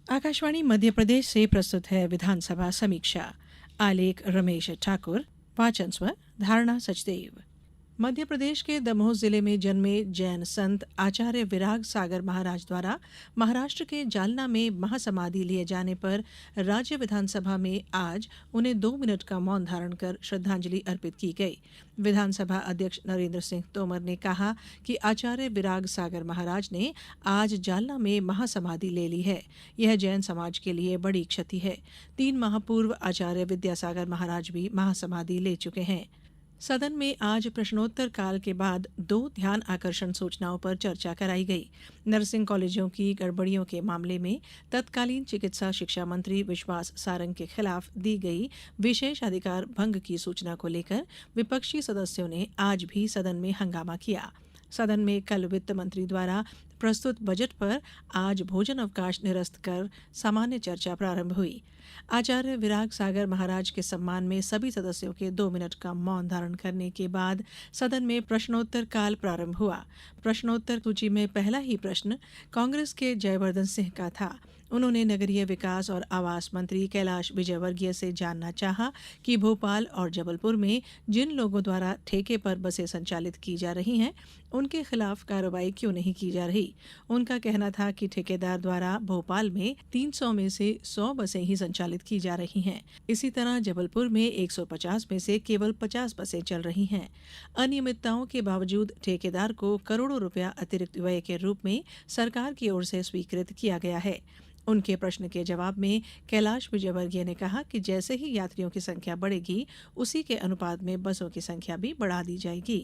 आकाशवाणी मध्य प्रदेश से प्रस्तुत है विधानसभा समीक्षा। आलेख रमेश ठाकुर, वाचन स्वर धारणा सचदेव। मध्य प्रदेश के दमोह जिले में जन्मे जैन संत आचार्य विराग सागर महाराज द्वारा महाराष्ट्र के जालना में महासमाधि लिए जाने पर राज्य विधानसभा में आज उन्हें 2 मिनट का मौन धारण कर श्रद्धांजलि अर्पित की गई। विधानसभा अध्यक्ष नरेंद्र सिंह तोमर ने कहा कि आचार्य विराग सागर महाराज ने आज जालना में महासमाधि ले ली है। यह जैन समाज के लिए बड़ी क्षति है। 3 माह पूर्व आचार्य विद्यासागर महाराज भी महासमाधि ले चुके हैं। सदन में आज प्रश्नोत्तर काल के बाद 2 ध्यान आकर्षण सूचनाओं पर चर्चा कराई गई। नर्सिंग कॉलेजों की गड़बड़ियों के मामले में तत्कालीन चिकित्सा शिक्षा मंत्री विश्वास सारंग के खिलाफ दी गई विशेष अधिकार भंग की सूचना को लेकर विपक्षी सदस्यों ने आज भी सदन में हंगामा किया। सदन में कल वित्त मंत्री द्वारा प्रस्तुत बजट पर आज भोजन अवकाश निरस्त कर सामान्य चर्चा प्रारंभ हुई। आचार्य विराग सागर महाराज के सम्मान में सभी सदस्यों के 2 मिनट का मौन धारण करने के बाद सदन में प्रश्नोत्तर काल प्रारंभ हुआ। प्रश्नोत्तर सूची में पहला ही प्रश्न कांग्रेस के जयवर्धन सिंह का था। उन्होंने नगरीय विकास और आवास मंत्री कैलाश विजयवर्गीय से जानना चाहा कि भोपाल और जबलपुर में जिन लोगों द्वारा ठेके पर बसें संचालित की जा रही हैं, उनके खिलाफ कार्रवाई क्यों नहीं की जा रही। उनका कहना था कि ठेकेदार द्वारा भोपाल में 300 में से 100 बसें ही संचालित की जा रही हैं। इसी तरह जबलपुर में 150 में से केवल 50 बसें चल रही हैं। अनियमितताओं के बावजूद ठेकेदार को करोड़ों रुपया अतिरिक्त व्यय के रूप में सरकार की ओर से स्वीकृत किया गया है। उनके प्रश्न के जवाब में कैलाश विजयवर्गीय ने कहा कि जैसे ही यात्रियों की संख्या बढ़ेगी, उसी के अनुपात में बसों की संख्या भी बढ़ा दी जाएगी।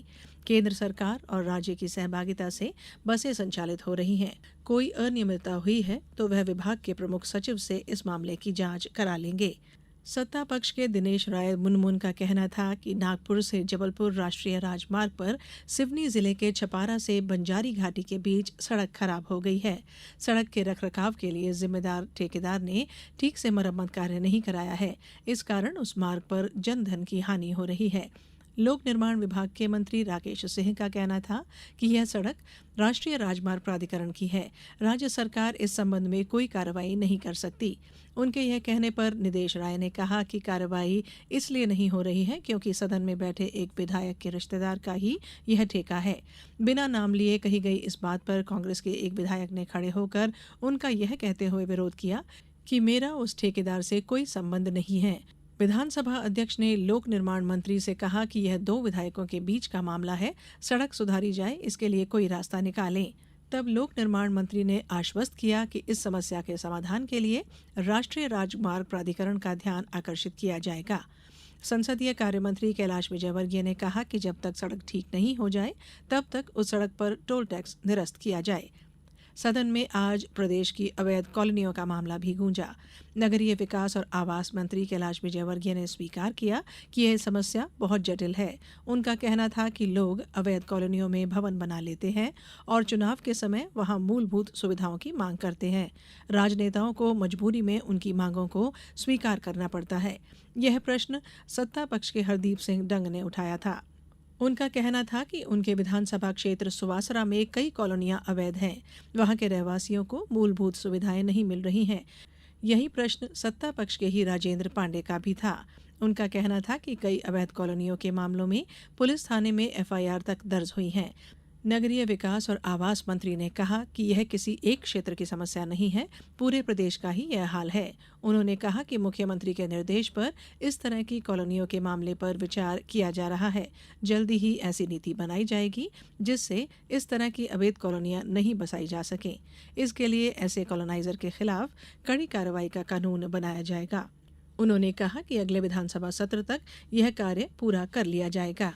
केंद्र सरकार और राज्य की सहभागिता से बसें संचालित हो रही हैं। कोई अनियमितता हुई है तो वह विभाग के प्रमुख सचिव से इस मामले की जांच करा लेंगे। सत्ता पक्ष के दिनेश राय मुनमुन का कहना था कि नागपुर से जबलपुर राष्ट्रीय राजमार्ग पर सिवनी जिले के छपारा से बंजारी घाटी के बीच सड़क खराब हो गई है। सड़क के रखरखाव के लिए जिम्मेदार ठेकेदार ने ठीक से मरम्मत कार्य नहीं कराया है। इस कारण उस मार्ग पर जनधन की हानि हो रही है। लोक निर्माण विभाग के मंत्री राकेश सिंह का कहना था कि यह सड़क राष्ट्रीय राजमार्ग प्राधिकरण की है। राज्य सरकार इस संबंध में कोई कार्रवाई नहीं कर सकती। उनके यह कहने पर निदेश राय ने कहा कि कार्रवाई इसलिए नहीं हो रही है क्योंकि सदन में बैठे एक विधायक के रिश्तेदार का ही यह ठेका है। बिना नाम लिए कही गई इस बात पर कांग्रेस के एक विधायक ने खड़े होकर उनका यह कहते हुए विरोध किया कि मेरा उस ठेकेदार से कोई संबंध नहीं है। विधानसभा अध्यक्ष ने लोक निर्माण मंत्री से कहा कि यह 2 विधायकों के बीच का मामला है, सड़क सुधारी जाए, इसके लिए कोई रास्ता निकालें। तब लोक निर्माण मंत्री ने आश्वस्त किया कि इस समस्या के समाधान के लिए राष्ट्रीय राजमार्ग प्राधिकरण का ध्यान आकर्षित किया जाएगा। संसदीय कार्य मंत्री कैलाश विजयवर्गीय ने कहा कि जब तक सड़क ठीक नहीं हो जाए तब तक उस सड़क पर टोल टैक्स निरस्त किया जाए। सदन में आज प्रदेश की अवैध कॉलोनियों का मामला भी गूंजा। नगरीय विकास और आवास मंत्री कैलाश विजयवर्गीय ने स्वीकार किया कि यह समस्या बहुत जटिल है। उनका कहना था कि लोग अवैध कॉलोनियों में भवन बना लेते हैं और चुनाव के समय वहां मूलभूत सुविधाओं की मांग करते हैं। राजनेताओं को मजबूरी में उनकी मांगों को स्वीकार करना पड़ता है। यह प्रश्न सत्ता पक्ष के हरदीप सिंह डंग ने उठाया था। उनका कहना था कि उनके विधानसभा क्षेत्र सुवासरा में कई कॉलोनियां अवैध हैं। वहां के रहवासियों को मूलभूत सुविधाएं नहीं मिल रही हैं। यही प्रश्न सत्ता पक्ष के ही राजेंद्र पांडे का भी था। उनका कहना था कि कई अवैध कॉलोनियों के मामलों में पुलिस थाने में एफआईआर तक दर्ज हुई हैं। नगरीय विकास और आवास मंत्री ने कहा कि यह किसी एक क्षेत्र की समस्या नहीं है, पूरे प्रदेश का ही यह हाल है। उन्होंने कहा कि मुख्यमंत्री के निर्देश पर इस तरह की कॉलोनियों के मामले पर विचार किया जा रहा है। जल्दी ही ऐसी नीति बनाई जाएगी जिससे इस तरह की अवैध कॉलोनियां नहीं बसाई जा सकें। इसके लिए ऐसे कॉलोनाइजर के खिलाफ कड़ी कार्रवाई का कानून बनाया जाएगा। उन्होंने कहा कि अगले विधानसभा सत्र तक यह कार्य पूरा कर लिया जाएगा।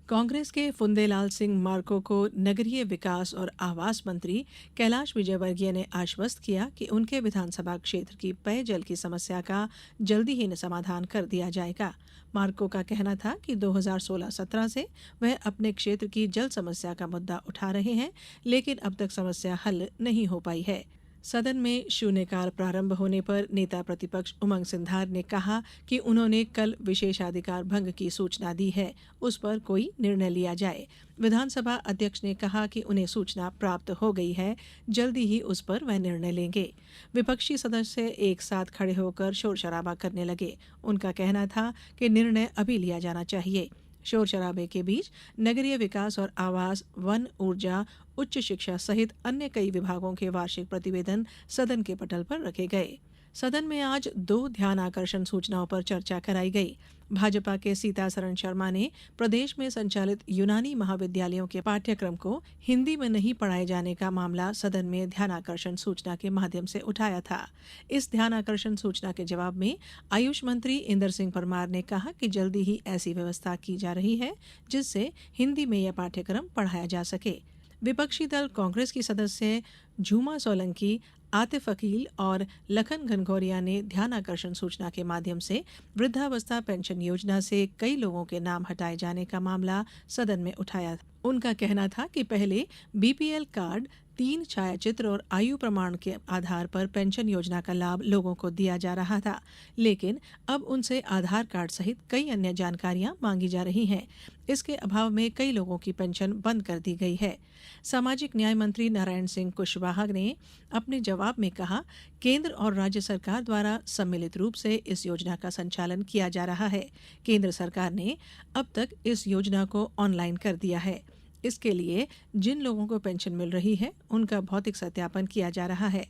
कांग्रेस के फुंदेलाल सिंह मार्को को नगरीय विकास और आवास मंत्री कैलाश विजयवर्गीय ने आश्वस्त किया कि उनके विधानसभा क्षेत्र की पेयजल की समस्या का जल्दी ही समाधान कर दिया जाएगा। मार्को का कहना था कि 2016-17 से वह अपने क्षेत्र की जल समस्या का मुद्दा उठा रहे हैं, लेकिन अब तक समस्या हल नहीं हो पाई है। सदन में शून्यकाल प्रारंभ होने पर नेता प्रतिपक्ष उमंग सिंघार ने कहा कि उन्होंने कल विशेषाधिकार भंग की सूचना दी है, उस पर कोई निर्णय लिया जाए। विधानसभा अध्यक्ष ने कहा कि उन्हें सूचना प्राप्त हो गई है, जल्दी ही उस पर वह निर्णय लेंगे। विपक्षी सदस्य एक साथ खड़े होकर शोर शराबा करने लगे। उनका कहना था कि निर्णय अभी लिया जाना चाहिए। शोर शराबे के बीच नगरीय विकास और आवास, वन, ऊर्जा, उच्च शिक्षा सहित अन्य कई विभागों के वार्षिक प्रतिवेदन सदन के पटल पर रखे गए। सदन में आज 2 ध्यान आकर्षण सूचनाओं पर चर्चा कराई गई। भाजपा के सीतासरण शर्मा ने प्रदेश में संचालित यूनानी महाविद्यालयों के पाठ्यक्रम को हिंदी में नहीं पढ़ाए जाने का मामला सदन में ध्यानाकर्षण सूचना के माध्यम से उठाया था। इस ध्यानाकर्षण सूचना के जवाब में आयुष मंत्री इंदर सिंह परमार ने कहा कि जल्दी ही ऐसी व्यवस्था की जा रही है जिससे हिंदी में यह पाठ्यक्रम पढ़ाया जा सके। विपक्षी दल कांग्रेस की सदस्य झूमा सोलंकी, आतिफ अकील और लखन घनघोरिया ने ध्यानाकर्षण सूचना के माध्यम से वृद्धावस्था पेंशन योजना से कई लोगों के नाम हटाए जाने का मामला सदन में उठाया। उनका कहना था कि पहले बीपीएल कार्ड, 3 छायाचित्र और आयु प्रमाण के आधार पर पेंशन योजना का लाभ लोगों को दिया जा रहा था, लेकिन अब उनसे आधार कार्ड सहित कई अन्य जानकारियां मांगी जा रही हैं। इसके अभाव में कई लोगों की पेंशन बंद कर दी गई है। सामाजिक न्याय मंत्री नारायण सिंह कुशवाहा ने अपने जवाब में कहा, केंद्र और राज्य सरकार द्वारा सम्मिलित रूप से इस योजना का संचालन किया जा रहा है। केंद्र सरकार ने अब तक इस योजना को ऑनलाइन कर दिया है। इसके लिए जिन लोगों को पेंशन मिल रही है उनका भौतिक सत्यापन किया जा रहा है।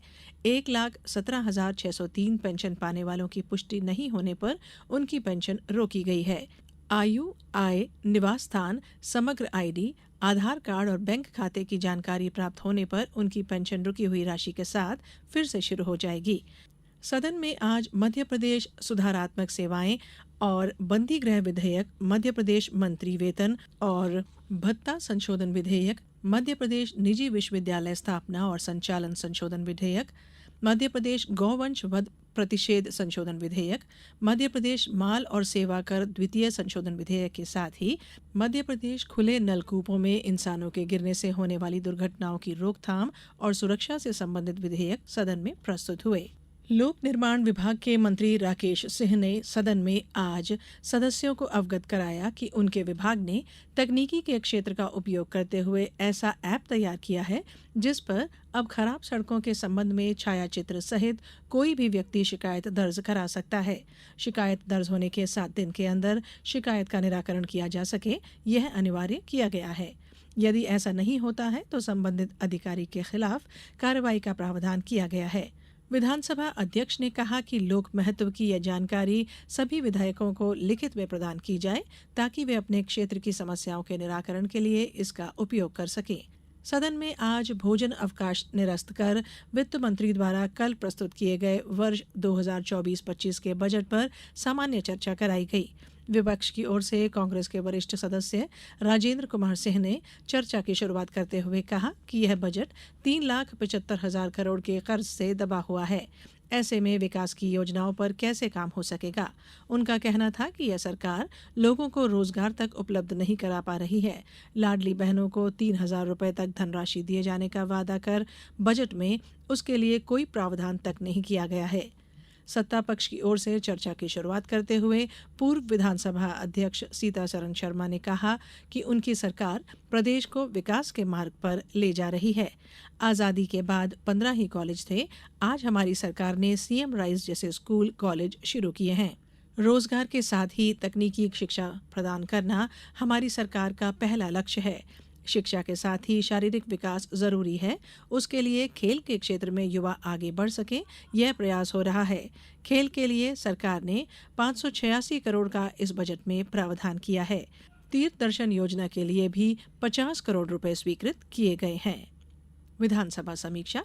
1,17,603 पेंशन पाने वालों की पुष्टि नहीं होने पर उनकी पेंशन रोकी गई है। आयु, आय, निवास स्थान, समग्र आईडी, आधार कार्ड और बैंक खाते की जानकारी प्राप्त होने पर उनकी पेंशन रुकी हुई राशि के साथ फिर से शुरू हो जाएगी। सदन में आज मध्य प्रदेश सुधारात्मक सेवाएं और बंदी गृह विधेयक, मध्य प्रदेश मंत्री वेतन और भत्ता संशोधन विधेयक, मध्य प्रदेश निजी विश्वविद्यालय स्थापना और संचालन संशोधन विधेयक, मध्य प्रदेश गौवंश वध प्रतिषेध संशोधन विधेयक, मध्य प्रदेश माल और सेवा कर द्वितीय संशोधन विधेयक के साथ ही मध्य प्रदेश खुले नलकूपों में इंसानों के गिरने से होने वाली दुर्घटनाओं की रोकथाम और सुरक्षा से संबंधित विधेयक सदन में प्रस्तुत हुए। लोक निर्माण विभाग के मंत्री राकेश सिंह ने सदन में आज सदस्यों को अवगत कराया कि उनके विभाग ने तकनीकी के क्षेत्र का उपयोग करते हुए ऐसा ऐप तैयार किया है जिस पर अब खराब सड़कों के संबंध में छायाचित्र सहित कोई भी व्यक्ति शिकायत दर्ज करा सकता है। शिकायत दर्ज होने के 7 दिन के अंदर शिकायत का निराकरण किया जा सके, यह अनिवार्य किया गया है। यदि ऐसा नहीं होता है तो संबंधित अधिकारी के खिलाफ कार्रवाई का प्रावधान किया गया है। विधानसभा अध्यक्ष ने कहा कि लोक महत्व की यह जानकारी सभी विधायकों को लिखित में प्रदान की जाए ताकि वे अपने क्षेत्र की समस्याओं के निराकरण के लिए इसका उपयोग कर सकें। सदन में आज भोजन अवकाश निरस्त कर वित्त मंत्री द्वारा कल प्रस्तुत किए गए वर्ष 2024-25 के बजट पर सामान्य चर्चा कराई गई। विपक्ष की ओर से कांग्रेस के वरिष्ठ सदस्य राजेंद्र कुमार सिंह ने चर्चा की शुरुआत करते हुए कहा कि यह बजट 3,75,000 करोड़ के कर्ज से दबा हुआ है। ऐसे में विकास की योजनाओं पर कैसे काम हो सकेगा। उनका कहना था कि यह सरकार लोगों को रोजगार तक उपलब्ध नहीं करा पा रही है। लाडली बहनों को 3,000 रुपए तक धनराशि दिए जाने का वादा कर बजट में उसके लिए कोई प्रावधान तक नहीं किया गया है। सत्ता पक्ष की ओर से चर्चा की शुरुआत करते हुए पूर्व विधानसभा अध्यक्ष सीतासरण शर्मा ने कहा कि उनकी सरकार प्रदेश को विकास के मार्ग पर ले जा रही है। आजादी के बाद 15 ही कॉलेज थे, आज हमारी सरकार ने सीएम राइज जैसे स्कूल कॉलेज शुरू किए हैं। रोजगार के साथ ही तकनीकी शिक्षा प्रदान करना हमारी सरकार का पहला लक्ष्य है। शिक्षा के साथ ही शारीरिक विकास जरूरी है। उसके लिए खेल के क्षेत्र में युवा आगे बढ़ सके, यह प्रयास हो रहा है। खेल के लिए सरकार ने 586 करोड़ का इस बजट में प्रावधान किया है। तीर्थ दर्शन योजना के लिए भी 50 करोड़ रुपए स्वीकृत किए गए हैं। विधानसभा समीक्षा